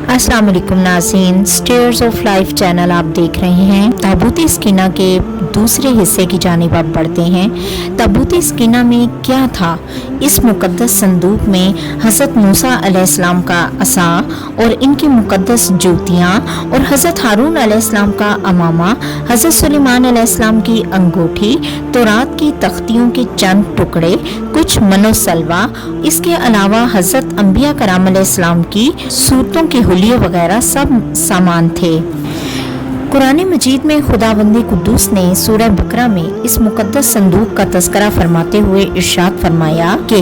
अस्सलाम वालेकुम नाज़रीन, स्टेयर्स ऑफ लाइफ चैनल आप देख रहे हैं। ताबूत सकीना के दूसरे हिस्से की जानिब आप बढ़ते हैं। ताबूत सकीना में क्या था? इस मुक़द्दस संदूक में हज़रत मूसा अलैहिस्सलाम का असा और इनकी मुक़द्दस जूतियाँ और हज़रत हारून अलैहिस्सलाम का अमामा, हज़रत सुलेमान अलैहिस्सलाम की अंगूठी, तौरात की तख्तियों के चंद टुकड़े, कुछ मनोसलवा, इसके अलावा हज़रत अंबिया कराम अलैहिस्सलाम की सूरतों के हुलिये वगैरह सब सामान थे। कुरान मजीद में खुदावंद कुद्दूस ने सूरह बकरा में इस मुक़द्दस संदूक का तज़किरा फरमाते हुए इरशाद फरमाया कि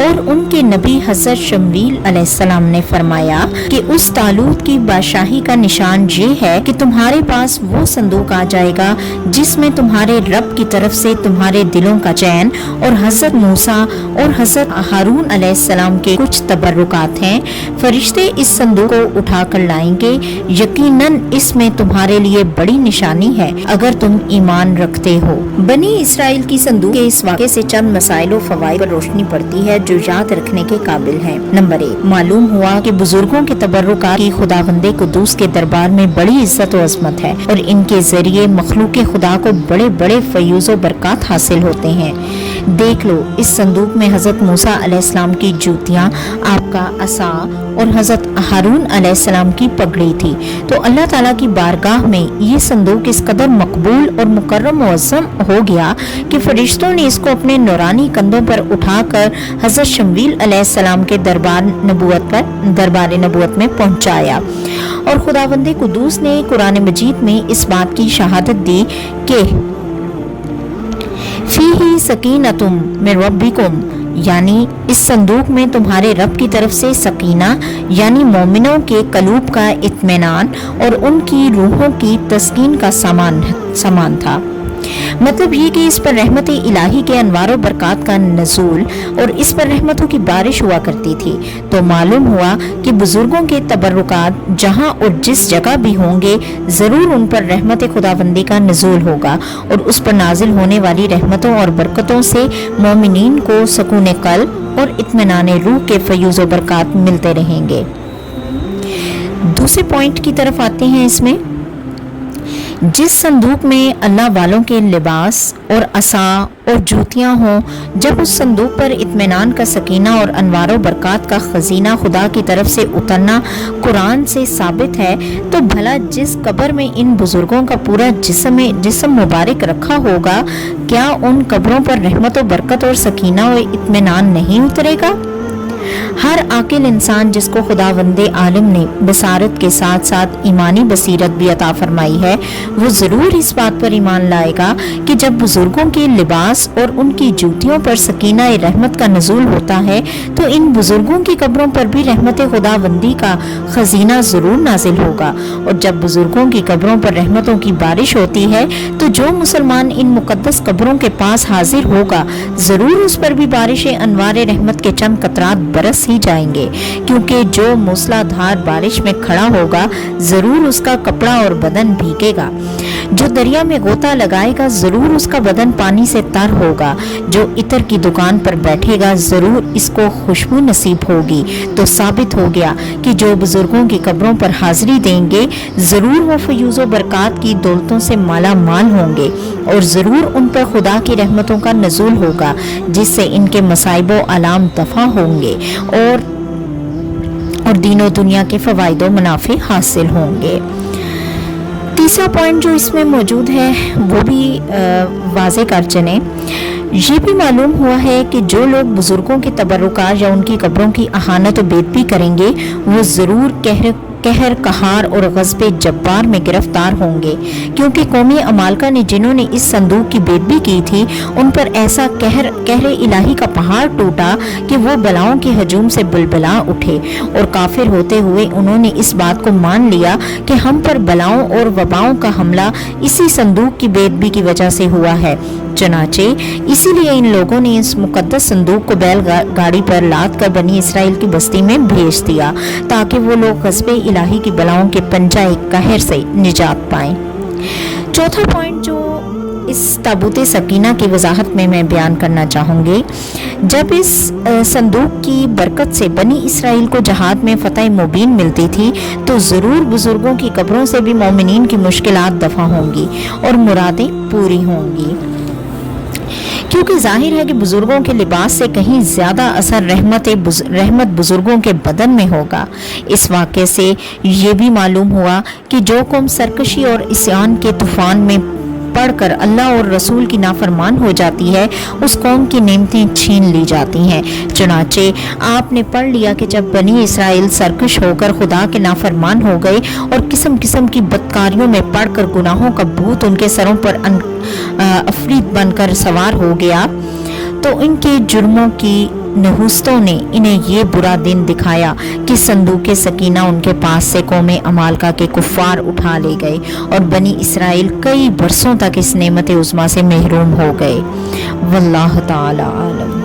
और उनके नबी हज़रत शमूएल अलैहिस्सलाम ने फरमाया कि उस तालूत की बादशाही का निशान ये है कि तुम्हारे पास वो संदूक आ जाएगा जिसमें तुम्हारे रब की तरफ से तुम्हारे दिलों का चैन और हज़रत मूसा और हज़रत हारून अलैहिस्सलाम के कुछ तबर्रुकात हैं। फरिश्ते इस संदूक को उठा कर लाएंगे। यकीनन इसमें तुम्हारे लिए बड़ी निशानी है अगर तुम ईमान रखते हो। बनी इसराइल की संदूक के इस वाक़े से चंद मसाइल और फवाइद पर रोशनी पड़ती है जो याद रखने के काबिल हैं। नंबर 1, मालूम हुआ कि बुजुर्गों के तबर्रुकात की खुदावंदे कुद्दूस के दरबार में बड़ी इज्जत और अज़मत है और इनके जरिए मखलूक खुदा को बड़े बड़े फयूज़ व बरकत हासिल होते हैं। देख लो, इस संदूक में हज़रत मूसा अलैहिस्सलाम की जूतियाँ, आपका असा और हज़रत हारून अलैहिस्सलाम की पगड़ी थी। तो अल्लाह ताला की बारगाह में ये संदूक इस कदर मकबूल और मुकर्रम मुअज़्ज़म हो गया कि फरिश्तों ने इसको अपने नूरानी कंधों पर उठाकर हज़रत शमूएल अलैहिस्सलाम के दरबार नबूवत में पहुंचाया। और खुदावंद कुद्दूस ने कुरान मजीद में इस बात की शहादत दी कि फीही सकीनतुम मिन रब्बिकुम, यानी इस संदूक में तुम्हारे रब की तरफ से सकीना यानी मोमिनों के कलूब का इत्मीनान और उनकी रूहों की तस्कीन का सामान था। मतलब ये कि इस पर रहमत इलाही के अनवार व बरकत का नज़ूल और इस पर रहमतों की बारिश हुआ करती थी। तो मालूम हुआ कि बुजुर्गों के तबर्रुकात जहाँ और जिस जगह भी होंगे ज़रूर उन पर रहमत खुदावंदी का नज़ूल होगा और उस पर नाजिल होने वाली रहमतों और बरकतों से मोमिनीन को सकून कल्ब और इत्मीनान रूह के फयूज़ व बरकत मिलते रहेंगे। दूसरे पॉइंट की तरफ आते हैं। इसमें जिस संदूक में अल्लाह वालों के लिबास और असा और जूतियाँ हों, जब उस संदूक पर इत्मीनान का सकीना और अनवार व बरकत का खजीना खुदा की तरफ से उतरना कुरान से साबित है, तो भला जिस कब्र में इन बुजुर्गों का पूरा जिस्म मुबारक रखा होगा, क्या उन कब्रों पर रहमत व बरकत और सकीना व इत्मीनान नहीं उतरेगा? हर आकिल इंसान जिसको खुदावंदे आलम ने बसारत के साथ साथ ईमानी बसीरत भी अता फरमाई है, वो ज़रूर इस बात पर ईमान लाएगा कि जब बुजुर्गों के लिबास और उनकी जूतियों पर सकीना रहमत का नज़ूल होता है तो इन बुजुर्गों की कब्रों पर भी रहमत खुदावंदी का खजीना ज़रूर नाजिल होगा। और जब बुजुर्गों की कब्रों पर रहमतों की बारिश होती है तो जो मुसलमान इन मुकद्दस कब्रों के पास हाजिर होगा ज़रूर उस पर भी बारिश अनवार रहमत के चंद कतरात बरस ही जाएंगे, क्योंकि जो मूसलाधार बारिश में खड़ा होगा जरूर उसका कपड़ा और बदन भीगेगा। जो दरिया में गोता लगाएगा जरूर उसका बदन पानी से तर होगा। जो इतर की दुकान पर बैठेगा जरूर इसको खुशबू नसीब होगी। तो साबित हो गया कि जो बुजुर्गों की कब्रों पर हाजिरी देंगे जरूर वो फयूज़ व बरकत की दौलतों से माला माल होंगे और जरूर उन पर खुदा की रहमतों का नज़ूल होगा, जिससे इनके मसाइब व आलाम दफा होंगे और दीनो दुनिया के फ़वाइद व मुनाफे हासिल होंगे। तीसरा पॉइंट जो इसमें मौजूद है वो भी वाज़े कर चलें। ये भी मालूम हुआ है कि जो लोग बुजुर्गों के तबर्रुकात या उनकी कब्रों की अहानत व बेदबी करेंगे वो ज़रूर कहर कहार और ग़ज़्ब जब्बार में गिरफ्तार होंगे, क्योंकि कौमी अमालका ने जिन्होंने इस संदूक की बेदबी की थी उन पर ऐसा कहर इलाही का पहाड़ टूटा कि वो बलाओं के हजूम से बुलबुला उठे और काफिर होते हुए उन्होंने इस बात को मान लिया कि हम पर बलाओं और वबाओं का हमला इसी संदूक की बेदबी की वजह से हुआ है। चनाचे इसीलिए इन लोगों ने इस मुकद्दस संदूक को बैल गाड़ी पर लाद कर बनी इसराइल की बस्ती में भेज दिया ताकि वो लोग ग़ज़्ब इलाही की बलाओं के पंजाए कहर से निजात पाएं। चौथा पॉइंट जो इस ताबूत सकीना की वजाहत में मैं बयान करना चाहूँगी जब इस संदूक की बरकत से बनी इसराइल को जहाद में फतह मुबीन मिलती थी तो ज़रूर बुजुर्गों की कब्रों से भी मोमिनीन की मुश्किलात दफ़ा होंगी और मुरादें पूरी होंगी, क्योंकि जाहिर है कि बुजुर्गों के लिबास से कहीं ज़्यादा असर रहमत बुजुर्गों के बदन में होगा। इस वाक़े से ये भी मालूम हुआ कि जो कौम सरकशी और इस्यान के तूफ़ान में पढ़कर अल्लाह और रसूल की नाफरमान हो जाती है, उस कौम की नेमतें छीन ली जाती हैं। चुनाचे आपने पढ़ लिया कि जब बनी इसराइल सरकश होकर खुदा के नाफरमान हो गए और किस्म किस्म की बदकारियों में पढ़कर गुनाहों का भूत उनके सरों पर अफरीत बनकर सवार हो गया, तो इनके जुर्मों की नहुस्तों ने इन्हें ये बुरा दिन दिखाया कि संदूक सकीना उनके पास से कौमे अमालका के कुफ्फार उठा ले गए और बनी इसराइल कई बरसों तक इस नेमत उज़्मा से महरूम हो गए। वल्लाह ताला आलम।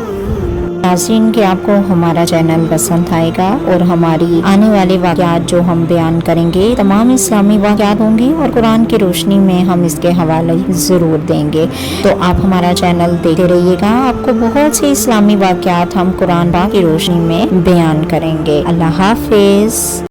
नाज़रीन कि आपको हमारा चैनल पसंद आएगा और हमारी आने वाले वाक़यात जो हम बयान करेंगे तमाम इस्लामी वाक़यात होंगी और कुरान की रोशनी में हम इसके हवाले ज़रूर देंगे, तो आप हमारा चैनल देखते रहिएगा। आपको बहुत से इस्लामी वाक़यात हम कुरान पाक की रोशनी में बयान करेंगे। अल्लाह हाफ़िज़।